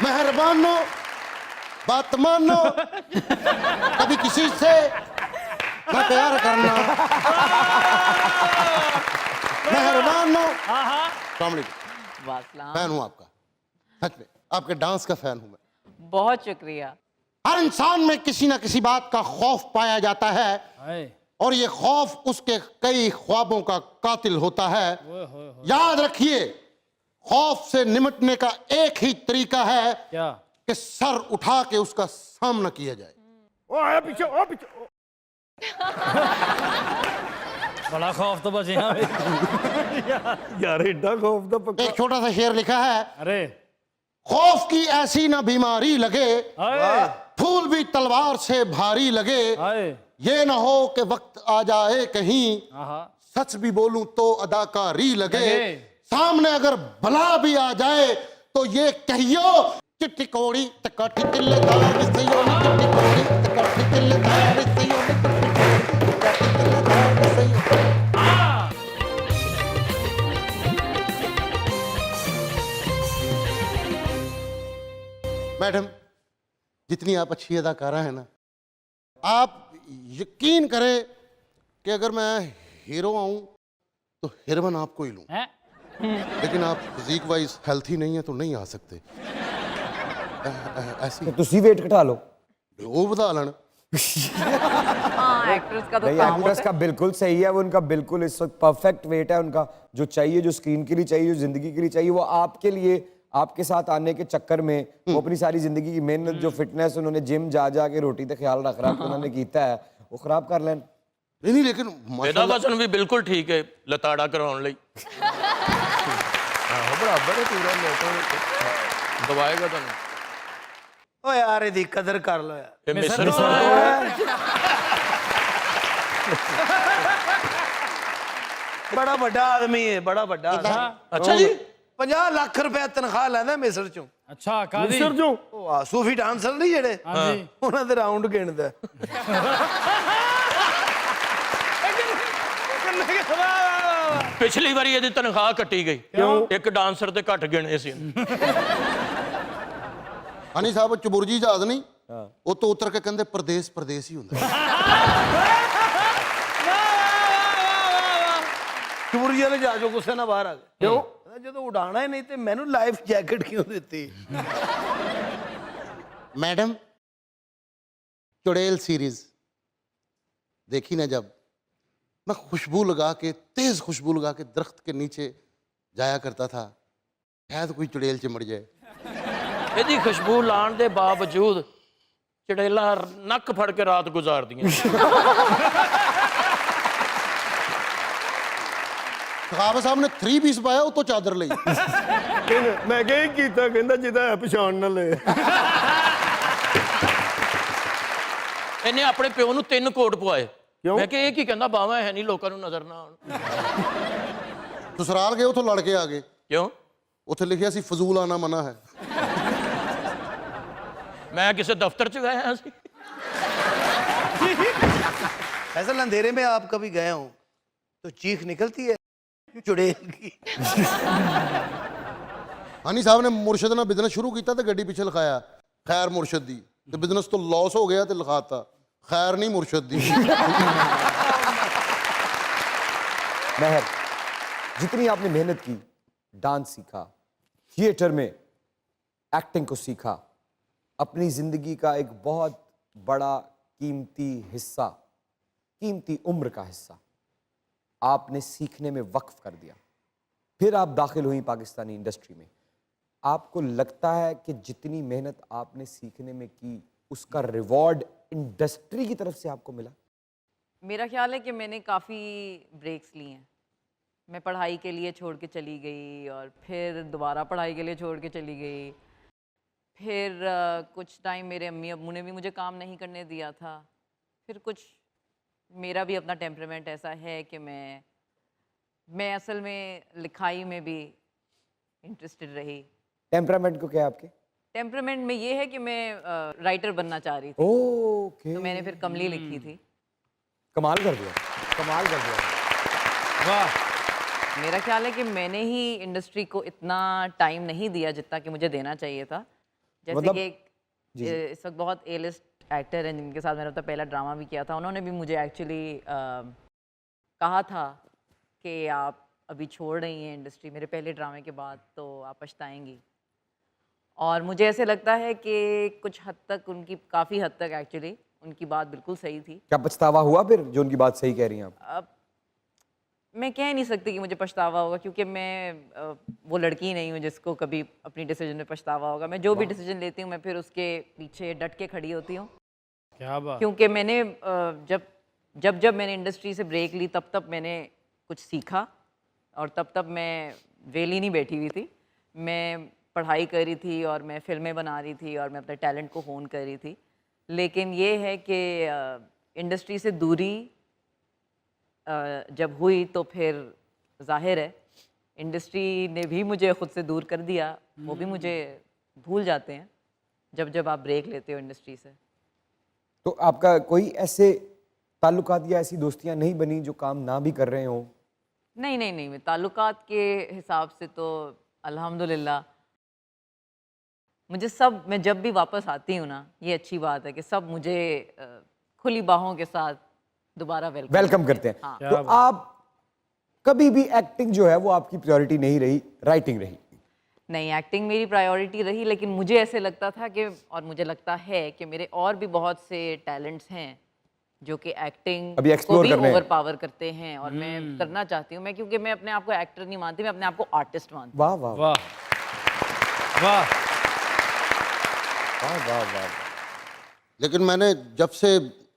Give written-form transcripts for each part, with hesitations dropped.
मेहरबानो बात मानो, कभी किसी से न प्यार करना। मेहरबानो। फैन हूं आपका, सच में आपके डांस का फैन हूं मैं। बहुत शुक्रिया। हर इंसान में किसी ना किसी बात का खौफ पाया जाता है और ये खौफ उसके कई ख्वाबों का कातिल होता है। याद रखिए, खौफ से निपटने का एक ही तरीका है क्या? कि सर उठा के उसका सामना किया जाए। ओ आया पीछे, ओ पीछे। बड़ा खौफ तो बचे यार, एडा खौफ तो पक्का। एक छोटा सा शेर लिखा है, अरे खौफ की ऐसी ना बीमारी लगे, फूल भी तलवार से भारी लगे, ये ना हो कि वक्त आ जाए कहीं, सच भी बोलूं तो अदाकारी लगे, सामने अगर भला भी आ जाए तो ये कहियो चिट्ठी कोड़ी टकाटी तिल्लेदार सयोनी, चिट्ठी कोड़ी टकाटी तिल्लेदार सयोनी, टकाटी तिल्लेदार सयोनी। मैडम, जितनी आप अच्छी अदाकारा है ना, आप यकीन करें कि अगर मैं हीरो आऊं तो हीरोइन आपको ही लूं, लेकिन आप फिजिक वाइज हेल्थी नहीं है तो नहीं आ सकते। ऐसी तुसी वेट घटा लो। वो बता लेना। हाँ, एक्ट्रेस का तो नहीं, काम एक्ट्रेस होता का बिल्कुल सही है, वो उनका बिल्कुल इस वक्त परफेक्ट वेट है उनका, जो चाहिए, जो स्क्रीन के लिए चाहिए, जो जिंदगी के लिए चाहिए, वो आपके लिए, आपके साथ आने के चक्कर में वो अपनी सारी जिंदगी की मेहनत, जो फिटनेस उन्होंने जिम जा जा के रोटी का ख्याल रख रहा उन्होंने कीता है, वो खराब कर लेन। नहीं, लेकिन ਇਹਦਾ ਵਜ਼ਨ ਵੀ ਬਿਲਕੁਲ ਠੀਕ ਹੈ ਲਤਾੜਾ ਕਰਾਉਣ ਲਈ। ਆਹੋ ਬਰਾਬਰ ਹੈ ਪੂਰਾ ਲੋਟੋ ਦਵਾਏਗਾ ਤੁਹਾਨੂੰ। ਓ ਯਾਰ ਇਹਦੀ ਕਦਰ ਕਰ ਲੋ ਯਾਰ। ਇਹ ਮਿਸਰ ਬੜਾ ਵੱਡਾ ਆਦਮੀ ਹੈ, ਬੜਾ ਵੱਡਾ। ਅੱਛਾ ਜੀ, 50 ਲੱਖ ਰੁਪਏ ਤਨਖਾਹ ਲੈਂਦਾ ਮਿਸਰ ਚੋਂ। ਅੱਛਾ, ਕਾਦੀ ਮਿਸਰ ਚੋਂ? ਉਹ ਆ ਸੂਫੀ ਡਾਂਸਰ ਨਹੀਂ ਜਿਹੜੇ, ਹਾਂਜੀ, ਉਹਨਾਂ ਦੇ ਰਾਉਂਡ ਗਿਣਦਾ। ਪਿਛਲੀ ਵਾਰੀ ਇਹਦੀ ਤਨਖਾਹ ਕੱਟੀ ਗਈ, ਇੱਕ ਡਾਂਸਰ ਤੇ ਘੱਟ ਗਿਣੇ ਸੀ। ਹਨੀ ਸਾਹਿਬ ਚਬੁਰਜੀ ਯਾਦ ਨਹੀਂ, ਉਹ ਤੋਂ ਉਤਰ ਕੇ ਕਹਿੰਦੇ ਪ੍ਰਦੇਸ਼ ਪ੍ਰਦੇਸ਼ ਹੀ ਹੁੰਦਾ। ਚੁਬੁਰੀਆ ਨੇ ਜਾ ਜੋ ਗੁੱਸੇ ਨਾਲ ਬਾਹਰ ਆ ਗਏ। ਕਿਉਂ? ਜਦੋਂ ਉਡਾਣਾ ਹੀ ਨਹੀਂ ਤੇ ਮੈਨੂੰ ਲਾਈਫ ਜੈਕਟ ਕਿਉਂ ਦਿੱਤੀ? मैडम, चुड़ैल सीरीज देखी ना, जब मैं खुशबू लगा के, तेज खुशबू लगा के दरख्त के नीचे जाया करता था, शायद कोई चुड़ैल चिमड़ जाए। ਇਹਦੀ ਖੁਸ਼ਬੂ ਲਾਣ ਦੇ ਬਾਵਜੂਦ ਚੜੇਲਾ ਨੱਕ ਫੜ ਕੇ ਰਾਤ ਗੁਜ਼ਾਰਦੀਆਂ। सखावत साहब ने 3 पीस पाया, वो तो चादर ली। ਮੈਂ ਕਿਹਾ ਕੀਤਾ, ਕਹਿੰਦਾ ਜਿਹਦਾ ਹੈ ਪਛਾਣ ਨਾ ਲੈ। ਇਹਨੇ ਆਪਣੇ ਪਿਓ ਨੂੰ 3 ਕੋਟ ਪਵਾਏ। ਮੈਂ ਕਿਹਾ ਇਹ ਕੀ ਕਹਿੰਦਾ, ਬਾਵਾਂ ਹੈ ਨਹੀਂ ਲੋਕਾਂ ਨੂੰ ਨਜ਼ਰ ਨਾ ਆਉਣ। ससुराल गए, उतो लड़के आ गए। ਕਿਉਂ? उथे लिखिया सी फजूल आना मना है। मैं किसी दफ्तर च गया सी। ऐसा अंधेरे में आप कभी गए हो तो चीख निकलती है चुड़ैल की। हनी साहब ने मुर्शद ने बिजनेस शुरू किया तो गड्डी पीछे लिखाया खैर मुर्शद दी, तो बिजनेस तो लॉस हो गया तो लिखाता खैर नहीं मुर्शद दी। महर, जितनी आपने मेहनत की, डांस सीखा, थिएटर में एक्टिंग को सीखा, अपनी जिंदगी का एक बहुत बड़ा कीमती हिस्सा, कीमती उम्र का हिस्सा आपने सीखने में वक्फ कर दिया, फिर आप दाखिल हुई पाकिस्तानी इंडस्ट्री में। आपको लगता है कि जितनी मेहनत आपने सीखने में की उसका रिवॉर्ड इंडस्ट्री की तरफ से आपको मिला? मेरा ख्याल है कि मैंने काफ़ी ब्रेक्स लिए हैं। मैं पढ़ाई के लिए छोड़ के चली गई और फिर दोबारा पढ़ाई के लिए छोड़ के चली गई। फिर कुछ टाइम मेरे अम्मी अब्बू ने भी मुझे काम नहीं करने दिया था। फिर कुछ मेरा भी अपना टेम्परामेंट ऐसा है कि मैं असल में लिखाई में भी इंटरेस्टेड रही। टेम्परामेंट को क्या आपके? टेम्परामेंट में ये है कि मैं राइटर बनना चाह रही थी। ओके, तो मैंने फिर कमली लिखी थी। कमाल कर दिया, कमाल कर दिया। वाह। मेरा ख्याल है कि मैंने ही इंडस्ट्री को इतना टाइम नहीं दिया जितना कि मुझे देना चाहिए था। जैसे मतलब- कि इस वक्त बहुत ए लिस्ट एक्टर हैं जिनके साथ मैंने अपना पहला ड्रामा भी किया था, उन्होंने भी मुझे एक्चुअली कहा था कि आप अभी छोड़ रही हैं इंडस्ट्री मेरे पहले ड्रामे के बाद तो आप पछताएंगी। और मुझे ऐसे लगता है कि कुछ हद तक उनकी, काफ़ी हद तक एक्चुअली उनकी बात बिल्कुल सही थी। क्या पछतावा हुआ फिर जो उनकी बात सही कह रही हैं आप? अब मैं कह नहीं सकती कि मुझे पछतावा होगा, क्योंकि मैं वो लड़की नहीं हूँ जिसको कभी अपनी डिसीजन में पछतावा होगा। मैं जो भी डिसीजन लेती हूँ मैं फिर उसके पीछे डट के खड़ी होती हूँ, क्या बात। क्योंकि मैंने जब मैंने इंडस्ट्री से ब्रेक ली तब मैंने कुछ सीखा, और तब मैं वेली नहीं बैठी हुई थी। मैं पढ़ाई कर रही थी और मैं फिल्में बना रही थी और मैं अपने टैलेंट को होन कर रही थी। लेकिन ये है कि इंडस्ट्री से दूरी जब हुई तो फिर जाहिर है इंडस्ट्री ने भी मुझे खुद से दूर कर दिया। वो भी मुझे भूल जाते हैं जब आप ब्रेक लेते हो इंडस्ट्री से। तो आपका कोई ऐसे ताल्लुकात या ऐसी दोस्तियां नहीं बनी जो काम ना भी कर रहे हो? नहीं, ताल्लुकात के हिसाब से तो अल्हम्दुलिल्लाह मुझे सब, मैं जब भी वापस आती हूँ ना, ये अच्छी बात है कि सब मुझे खुली बाहों के साथ दोबारा वेलकम करते हैं। हाँ। तो आप कभी भी एक्टिंग जो है वो आपकी प्रायोरिटी नहीं रही, राइटिंग रही? नहीं, एक्टिंग मेरी प्रायोरिटी रही, लेकिन मुझे ऐसे लगता था कि, और मुझे लगता है कि मेरे और भी बहुत से टैलेंट्स हैं जो कि एक्टिंग अभी को explore भी करने हैं। ओवर पावर करते हैं, और मैं करना चाहती हूँ। मैं, क्योंकि मैं अपने आप को एक्टर नहीं मानती, मैं अपने आप को आर्टिस्ट मानती वाह वाह वाह वाह वाह। वाह वाह वाह। लेकिन मैंने जब से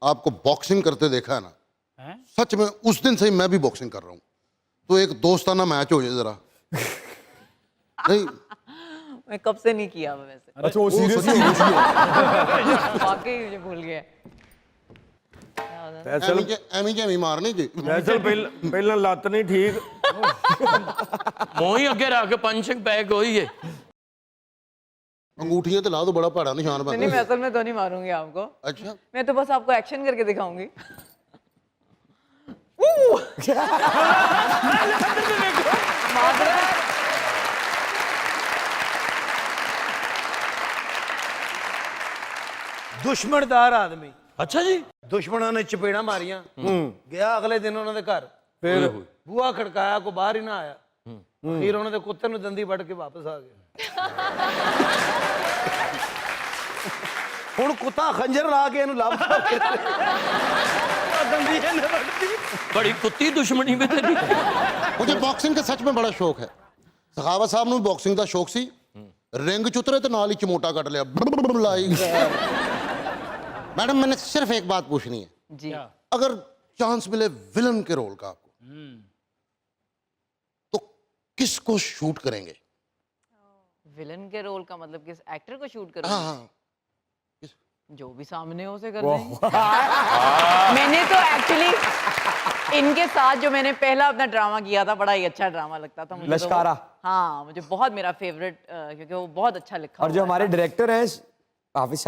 आपको बॉक्सिंग करते देखा है ना, हैं? सच में उस दिन से ही मैं भी बॉक्सिंग कर रहा हूँ। तो एक दोस्ताना मैच हो जाए जरा। नहीं, मैं कब से नहीं किया मैं वैसे। अच्छा वो सीरियसली वाकई मुझे भूल गया। ਐਵੇਂ ਜਿਵੇਂ ਮਾਰਨੀ ਜੀ। ਵੈਸੇ ਪਹਿਲਾਂ ਲੱਤ ਨਹੀਂ ਠੀਕ। ਮੂੰਹ ਹੀ ਅੱਗੇ ਰੱਖ ਕੇ ਪੰਚਿੰਗ ਬੈਗ ਹੋਈ ਹੈ। अंगूठियां तो ला दो, बड़ा पहाड़ा निशान नहीं, बन। मैं असल में तो नहीं मारूंगी आपको, अच्छा, मैं तो बस आपको एक्शन करके दिखाऊंगी। ਦੁਸ਼ਮਣਦਾਰ ਆਦਮੀ, ਅੱਛਾ ਜੀ। ਦੁਸ਼ਮਣਾਂ ਨੇ ਚਪੇੜਾਂ ਮਾਰੀਆਂ, ਗਿਆ ਅਗਲੇ ਦਿਨ ਉਹਨਾਂ ਦੇ ਘਰ, ਫਿਰ ਬੂਹਾ ਖੜਕਾਇਆ, ਕੋ ਬਾਹਰ ਹੀ ਨਾ ਆਇਆ। ਅਖੀਰ ਉਹਨਾਂ ਦੇ ਕੁੱਤੇ ਨੂੰ ਦੰਦੀ ਵੱਢ ਕੇ ਵਾਪਸ ਆ ਗਏ। ਹੁਣ ਕੁੱਤਾ ਖੰਜਰ ਲਾ ਕੇ ਇਹਨੂੰ ਲੱਭਦਾ ਦੰਦੀ ਇਹਨੇ ਵੱਢਦੀ। ਬੜੀ ਕੁੱਤੀ ਦੁਸ਼ਮਣੀ ਵੀ ਤੇਰੀ। मुझे बॉक्सिंग का सच में बड़ा शौक है। सखावत साहब ਨੂੰ बॉक्सिंग ਦਾ ਸ਼ੌਕ ਸੀ, ਰਿੰਗ ਚ ਉਤਰੇ ਤੇ ਨਾਲ ਹੀ ਚਮੋਟਾ ਕੱਢ ਲਿਆ, लाई। मैडम, मैंने सिर्फ एक बात पूछनी है, जी। अगर चांस मिले विलन के रोल का आपको, तो किसको शूट करेंगे? विलन के रोल का मतलब किस एक्टर को शूट हाँ करूँ? हाँ, जो भी सामने हो उसे कर देंगे। मैंने तो एक्चुअली इनके साथ जो मैंने पहला अपना ड्रामा किया था, बड़ा ही अच्छा ड्रामा लगता था मुझे। लश्कारा। हाँ, मुझे बहुत, मेरा फेवरेट, क्योंकि वो बहुत अच्छा लिखा और जो हुआ हमारे था। डायरेक्टर हैं हाफिज